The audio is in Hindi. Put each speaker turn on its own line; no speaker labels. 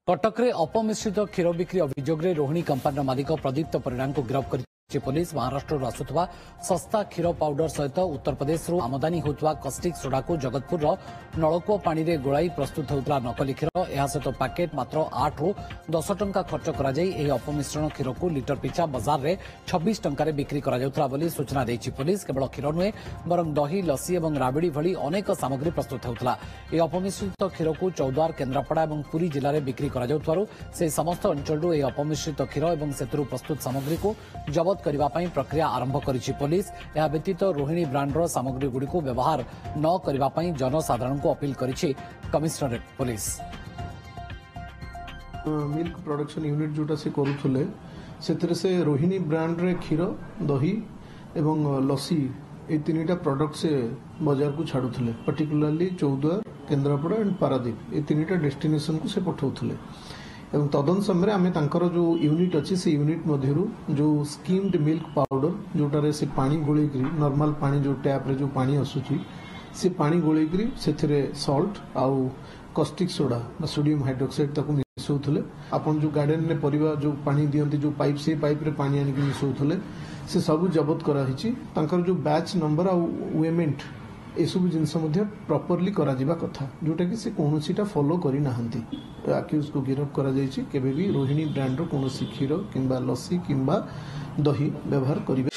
कटक अपमिश्रित क्षीर बिक्री अभियोग में रोहिणी कंपानी मालिक प्रदीप्त परिड़ा को गिरफ्त कर पुलिस महाराष्ट्र आसुवा सस्ता क्षीर पाउडर सहित उत्तर प्रदेश आमदानी होता कस्टिक सोडा को जगतपुर नलकूप पानी में गोलाई प्रस्तुत होता नकली क्षीर यह सहित पैकेट मात्र 8 ରୁ 10 टंका खर्च कर अपमिश्रण क्षीर को लिटर पिछा बजार में 26 टंकार बिक्री कर सूचना देती पुलिस केवल क्षीर नुहे बर दही लसी और राबिड़ी भली अनेक सामग्री प्रस्तुत होता यह अपमिश्रित क्षीर को चौद्वार केन्द्रापड़ा और पुरी जिले में बिक्री कर समस्त अंचल अपमिश्रित क्षीर और से प्रस्तुत सामग्री को जबत करने प्रक्रिया आरंभ करिछि पुलिस। यह व्यतीत रोहिणी ब्रांडर सामग्री गुड़ी को व्यवहार न करने जनसाधारण को अपील करिछि commissionerate police.
Milk production unit जोटा से करुले से रोहिणी ब्रांड रे क्षीर दही एवं लसी ये तीनटा प्रोडक्ट से बाजार को छाड़ुले पर्टिकुलरली चौद्वार केन्द्रापड़ा एंड पारादीप ये तीनटा डेस्टिनेशन को से पठाउले एवं तदन समय आम तांकर जो यूनिट अच्छी से यूनिट मध्यरु जो स्कीम्ड मिल्क पाउडर जोटारे से पानी गोलेकरी नॉर्मल पानी जो टैप रे जो पानी आसुची से पानी गोलेकरी से सॉल्ट आउ कस्टिक सोडा सोडियम हाइड्रोक्साइड ताको मिसौथले आपन जो गार्डन ने परिवा जो पानी दियंती जो पाइप से पाइप रे पानी आनिक मिसौथले से सब जबत करा हिची तांकर जो बैच नंबर आउ वेमेंट ए सब जिनस प्रॉपरली करा जिबा कथा जोटा कि से कोनोसीटा फॉलो करी नाहंती आक्यूज को गिरफ्त करा जायछि केबे भी रोहिणी ब्रांड रो कोनोसी क्षीर किंबा लस्सी किंबा दही व्यवहार करिवे।